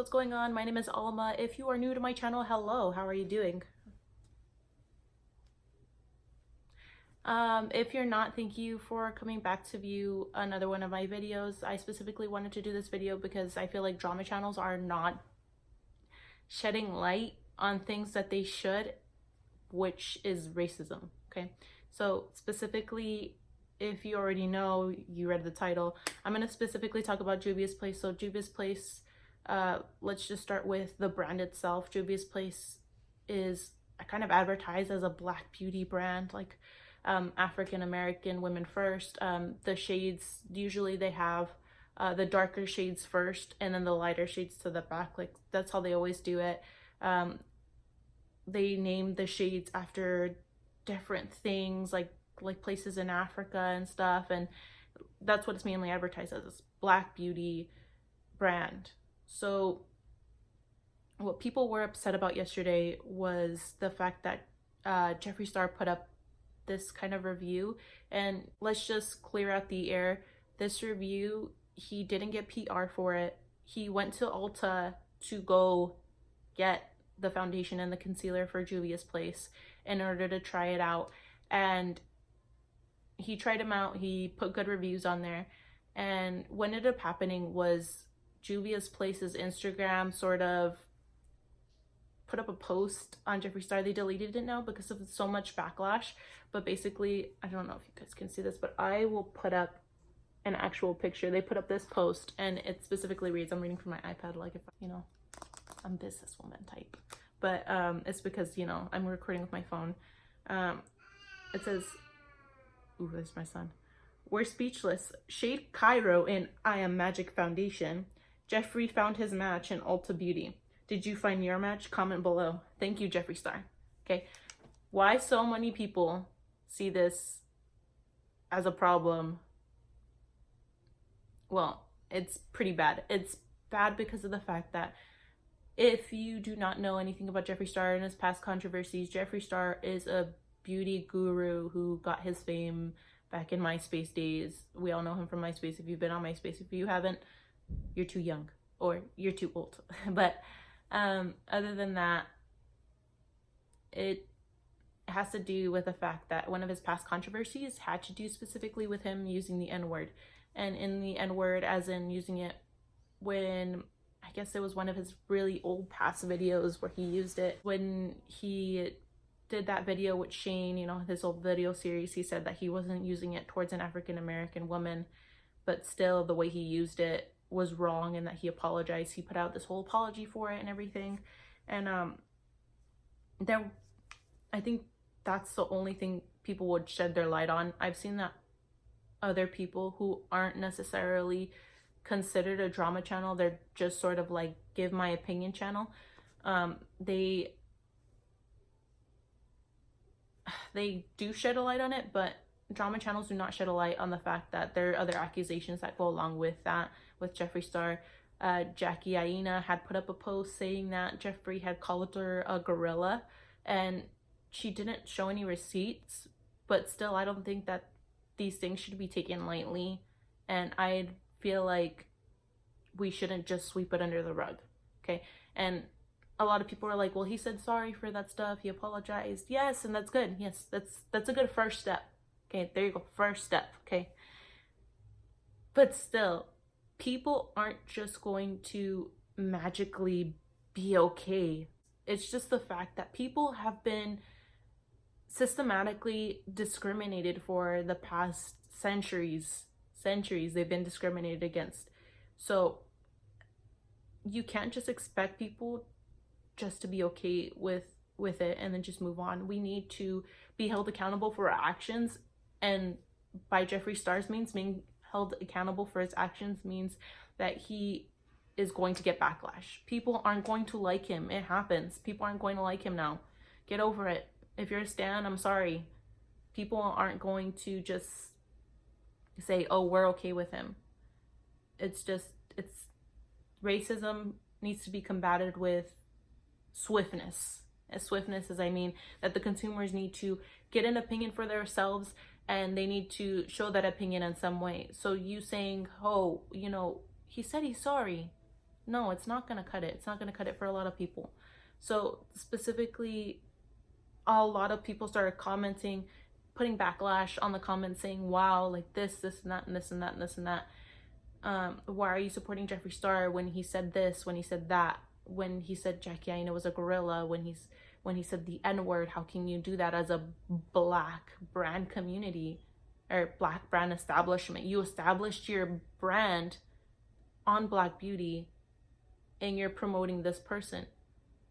what's going on? My name is Alma. If you are new to my channel, hello, how are you doing? If you're not, thank you for coming back to view another one of my videos. I specifically wanted to do this video because I feel like drama channels are not shedding light on things that they should, which is racism. Okay, so specifically, if you already know, you read the title, I'm going to specifically talk about Juvia's Place. So Juvia's Place, let's just start with the brand itself. Juvia's Place is kind of advertised as a black beauty brand, like African American women first. The shades, usually they have the darker shades first and then the lighter shades to the back. Like that's how they always do it. They name the shades after different things, like places in Africa and stuff, and that's what it's mainly advertised as, black beauty brand. So what people were upset about yesterday was the fact that Jeffree Star put up this kind of review, and let's just clear out the air. This review, he didn't get PR for it. He went to Ulta to go get the foundation and the concealer for Juvia's Place in order to try it out, and he tried them out. He put good reviews on there, and what ended up happening was Juvia's Place's Instagram sort of put up a post on Jeffree Star. They deleted it now because of so much backlash, but basically, I don't know if you guys can see this, but I will put up an actual picture. They put up this post, and it specifically reads, I'm reading from my iPad, like if, you know, I'm businesswoman type, but it's because, you know, I'm recording with my phone. It says, ooh, there's my son. We're speechless. Shade Cairo in I Am Magic Foundation. Jeffree found his match in Ulta Beauty. Did you find your match? Comment below. Thank you, Jeffree Star. Okay, why so many people see this as a problem? Well, it's pretty bad. It's bad because of the fact that if you do not know anything about Jeffree Star and his past controversies, Jeffree Star is a beauty guru who got his fame back in MySpace days. We all know him from MySpace. If you've been on MySpace, if you haven't, you're too young or you're too old. But other than that, it has to do with the fact that one of his past controversies had to do specifically with him using the N-word. And in the N-word, as in using it when, I guess it was one of his really old past videos where he used it. When he did that video with Shane, you know, his old video series, he said that he wasn't using it towards an African-American woman, but still the way he used it was wrong and that he apologized. He put out this whole apology for it and everything. And I think that's the only thing people would shed their light on. I've seen that other people who aren't necessarily considered a drama channel, they're just sort of like give my opinion channel, they do shed a light on it, but drama channels do not shed a light on the fact that there are other accusations that go along with that. With Jeffree Star, Jackie Aina had put up a post saying that Jeffree had called her a gorilla, and she didn't show any receipts, but still, I don't think that these things should be taken lightly, and I feel like we shouldn't just sweep it under the rug. Okay, and a lot of people are like, well, he said sorry for that stuff, he apologized. Yes, and that's good. Yes, that's a good first step. Okay, there you go, first step. Okay, but still, people aren't just going to magically be okay. It's just the fact that people have been systematically discriminated for the past centuries. They've been discriminated against. So you can't just expect people just to be okay with it and then just move on. We need to be held accountable for our actions, and by Jeffree Star's means, being held accountable for his actions means that he is going to get backlash. People aren't going to like him. It happens. People aren't going to like him now. Get over it. If you're a stan, I'm sorry. People aren't going to just say, oh, we're okay with him. It's racism needs to be combated with swiftness. As swiftness as I mean that the consumers need to get an opinion for themselves, and they need to show that opinion in some way. So you saying, oh, you know, he said he's sorry. No, it's not gonna cut it. It's not gonna cut it for a lot of people. So specifically, a lot of people started commenting, putting backlash on the comments saying, wow, like this and that and this and that and this and that. Why are you supporting Jeffree Star when he said this, when he said that, when he said Jackie Aina was a gorilla, when he said the N-word? How can you do that as a black brand community or black brand establishment? You established your brand on Black beauty and you're promoting this person.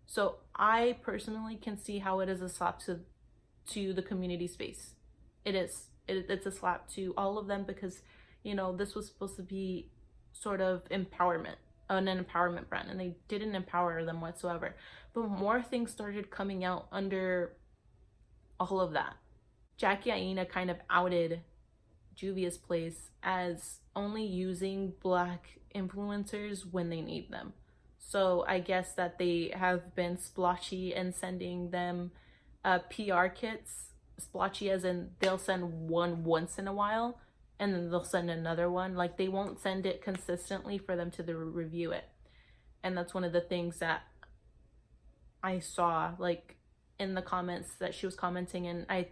So I personally can see how it is a slap to the community space. It is. It's a slap to all of them because, you know, this was supposed to be sort of empowerment, an empowerment brand, and they didn't empower them whatsoever. But more things started coming out under all of that. Jackie Aina kind of outed Juvia's place as only using black influencers when they need them. So I guess that they have been splotchy and sending them PR kits. Splotchy as in they'll send one once in a while and then they'll send another one. Like they won't send it consistently for them to review it. And that's one of the things that I saw like in the comments that she was commenting. And I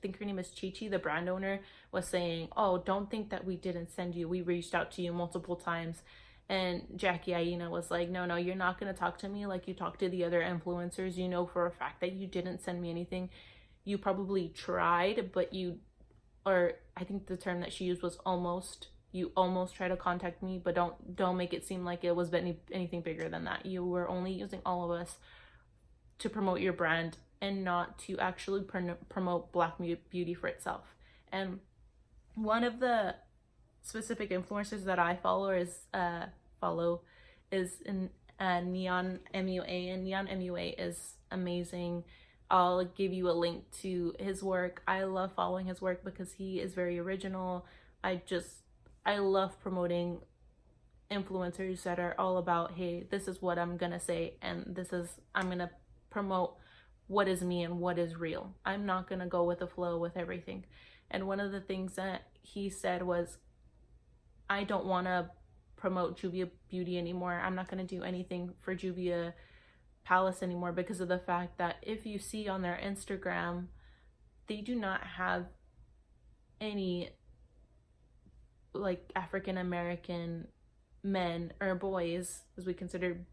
think her name is Chi, the brand owner, was saying, oh, don't think that we didn't send you. We reached out to you multiple times. And Jackie Aina was like, no, you're not going to talk to me like you talk to the other influencers. You know for a fact that you didn't send me anything. You probably tried, but or I think the term that she used was almost. You almost tried to contact me, but don't make it seem like it was anything bigger than that. You were only using all of us to promote your brand and not to actually promote Black beauty for itself. And one of the specific influencers that I follow is in Neon MUA, and Neon MUA is amazing. I'll give you a link to his work. I love following his work because he is very original. I love promoting influencers that are all about, hey, this is what I'm gonna say, and I'm gonna promote what is me and what is real. I'm not gonna go with the flow with everything. And one of the things that he said was, I don't want to promote Juvia beauty anymore. I'm not going to do anything for Juvia Palace anymore because of the fact that if you see on their Instagram, they do not have any like African American men or boys, as we consider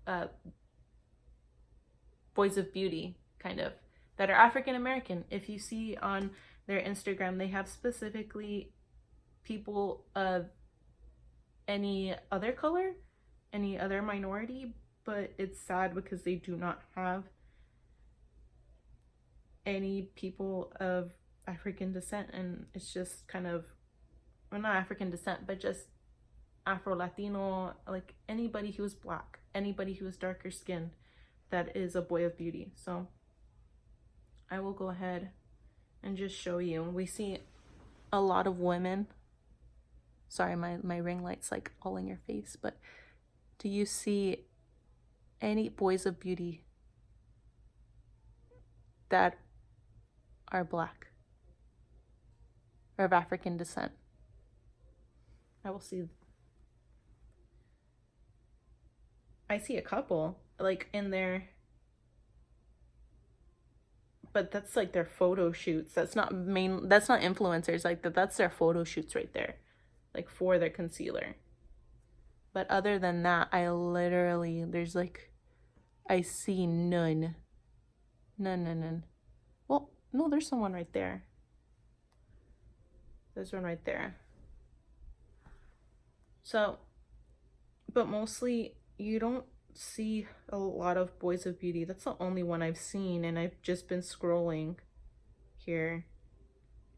boys of beauty, kind of, that are African American. If you see on their Instagram, they have specifically people of any other color, any other minority, but it's sad because they do not have any people of African descent. And it's just kind of, well, not African descent, but just Afro-Latino, like anybody who is black, anybody who is darker skinned, that is a boy of beauty. So I will go ahead and just show you. We see a lot of women. Sorry, my ring light's like all in your face, but do you see any boys of beauty that are black or of African descent? I will see. I see a couple like in there, but that's like their photo shoots. That's not influencers. Like that's their photo shoots right there, like for their concealer. But other than that, I see none. Well, no, there's someone right there. There's one right there. So, but mostly you don't see a lot of boys of beauty. That's the only one I've seen, and I've just been scrolling here.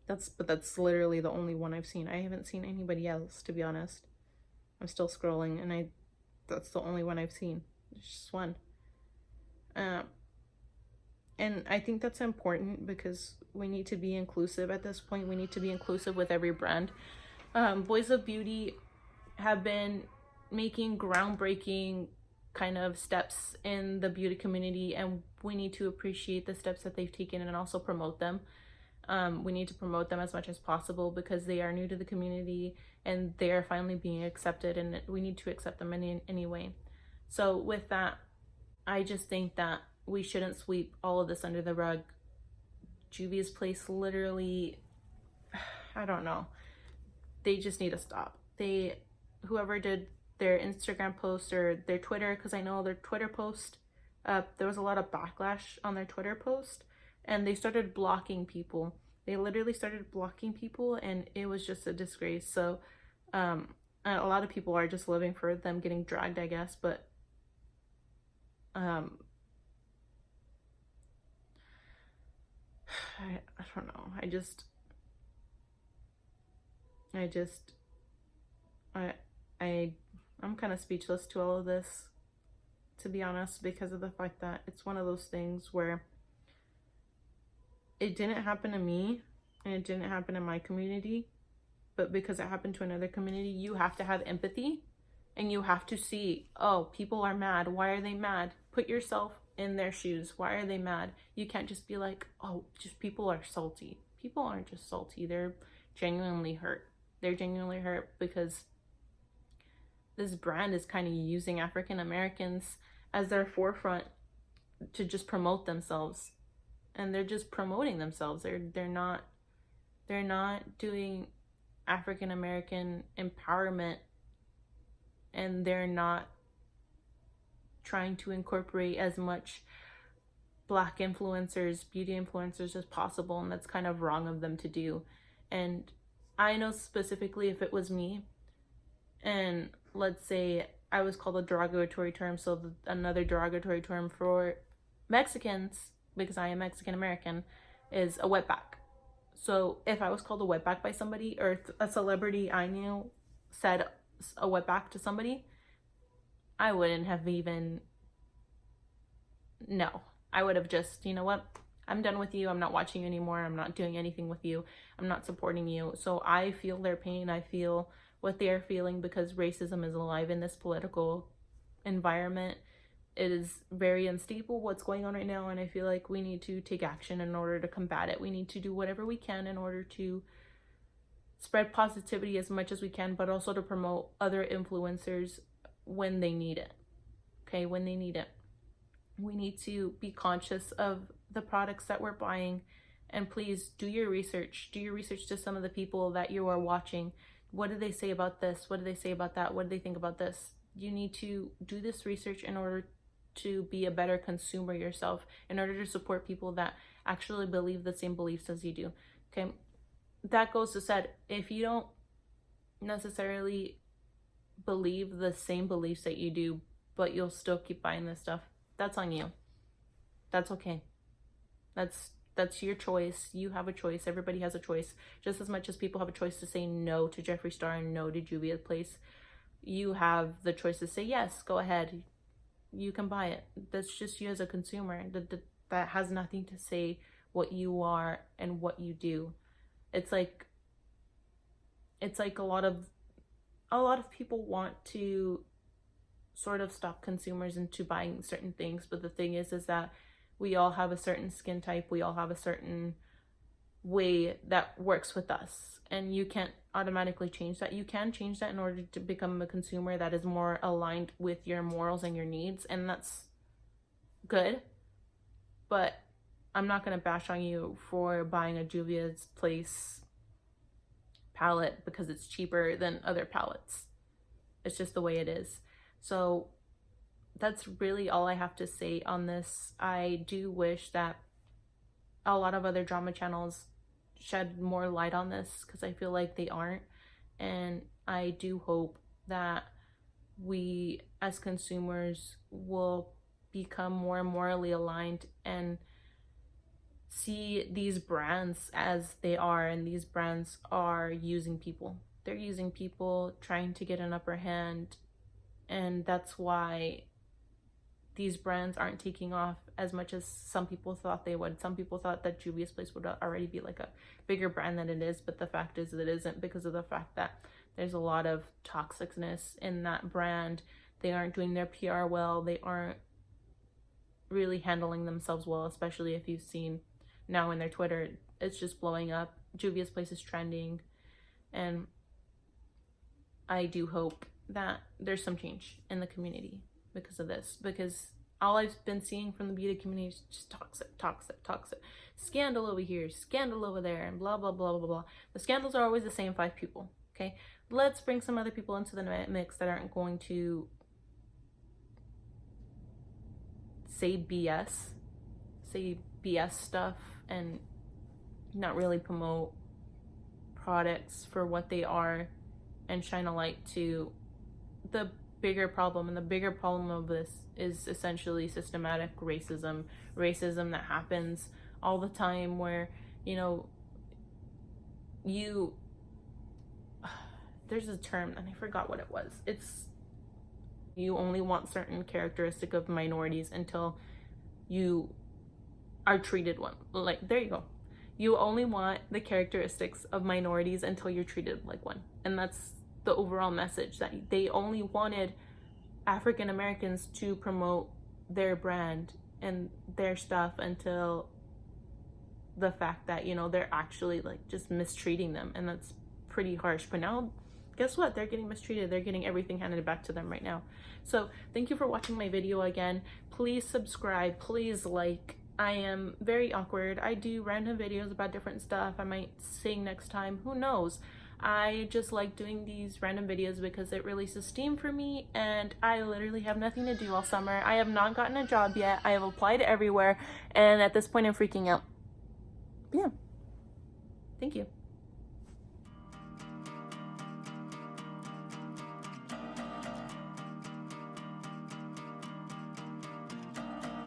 But that's literally the only one I've seen. I haven't seen anybody else, to be honest. I'm still scrolling, and that's the only one I've seen. There's just one. And I think that's important because we need to be inclusive at this point. We need to be inclusive with every brand. Boys of Beauty have been making groundbreaking kind of steps in the beauty community, and we need to appreciate the steps that they've taken and also promote them. We need to promote them as much as possible because they are new to the community and they are finally being accepted, and we need to accept them anyway. So with that, I just think that we shouldn't sweep all of this under the rug. Juvia's place literally, I don't know. They just need to stop. Whoever did their Instagram post or their Twitter, because I know their Twitter post, there was a lot of backlash on their Twitter post, and they started blocking people. They literally started blocking people, and it was just a disgrace. So, a lot of people are just living for them getting dragged, I guess, but I don't know. I just, I, I, I'm kind of speechless to all of this, to be honest, because of the fact that it's one of those things where it didn't happen to me and it didn't happen in my community, but because it happened to another community, you have to have empathy and you have to see, oh, people are mad. Why are they mad? Put yourself in their shoes. Why are they mad? You can't just be like, oh, just people are salty. People aren't just salty. They're genuinely hurt. They're genuinely hurt because this brand is kind of using African Americans as their forefront to just promote themselves. And they're just promoting themselves. They're not doing African American empowerment, and they're not trying to incorporate as much Black influencers, beauty influencers as possible, and that's kind of wrong of them to do. And I know specifically if it was me, and let's say I was called a derogatory term, so another derogatory term for Mexicans, because I am Mexican American, is a wetback. So if I was called a wetback by somebody, or a celebrity I knew said a wetback to somebody, I wouldn't have even, no. I would have just, you know what? I'm done with you. I'm not watching you anymore. I'm not doing anything with you. I'm not supporting you. So I feel their pain. I feel what they're feeling because racism is alive in this political environment. It is very unstable what's going on right now, and I feel like we need to take action in order to combat it. We need to do whatever we can in order to spread positivity as much as we can, but also to promote other influencers when they need it. Okay, when they need it. We need to be conscious of the products that we're buying, and please do your research. Do your research to some of the people that you are watching. What do they say about this? What do they say about that? What do they think about this? You need to do this research in order to be a better consumer yourself, in order to support people that actually believe the same beliefs as you do. Okay, that goes to said, if you don't necessarily believe the same beliefs that you do, but you'll still keep buying this stuff, that's on you. That's okay. That's your choice. You have a choice. Everybody has a choice. Just as much as people have a choice to say no to Jeffree Star and no to Juvia's place, you have the choice to say yes, go ahead. You can buy it. That's just you as a consumer. That has nothing to say what you are and what you do. It's like a lot of people want to sort of stop consumers into buying certain things, but the thing is that we all have a certain skin type. We all have a certain way that works with us, and you can't automatically change that. You can change that in order to become a consumer that is more aligned with your morals and your needs, and that's good. But I'm not going to bash on you for buying a Juvia's Place palette because it's cheaper than other palettes. It's just the way it is. So that's really all I have to say on this. I do wish that a lot of other drama channels shed more light on this, because I feel like they aren't. And I do hope that we as consumers will become more morally aligned and see these brands as they are, and these brands are using people. They're using people, trying to get an upper hand, and that's why these brands aren't taking off as much as some people thought they would. Some people thought that Juvia's Place would already be like a bigger brand than it is, but the fact is that it isn't, because of the fact that there's a lot of toxicness in that brand. They aren't doing their PR well. They aren't really handling themselves well, especially if you've seen now in their Twitter, it's just blowing up. Juvia's Place is trending, and I do hope that there's some change in the community. because of this, because all I've been seeing from the beauty community is just toxic, toxic, toxic. Scandal over here, scandal over there, and blah, blah, blah, blah, blah. The scandals are always the same 5 people, okay? Let's bring some other people into the mix that aren't going to say BS stuff and not really promote products for what they are and shine a light to the bigger problem. And the bigger problem of this is essentially systematic racism that happens all the time, where, you know, there's a term and I forgot what it was. It's you only want certain characteristic of minorities until you are treated one. Like, there you go. You only want the characteristics of minorities until you're treated like one. And that's the overall message, that they only wanted African Americans to promote their brand and their stuff until the fact that, you know, they're actually like just mistreating them. And that's pretty harsh. But now, guess what? They're getting mistreated. They're getting everything handed back to them right now. So thank you for watching my video again. Please subscribe. Please like. I am very awkward. I do random videos about different stuff. I might sing next time. Who knows? I just like doing these random videos because it releases steam for me, and I literally have nothing to do all summer. I have not gotten a job yet. I have applied everywhere, and at this point I'm freaking out. Yeah. Thank you.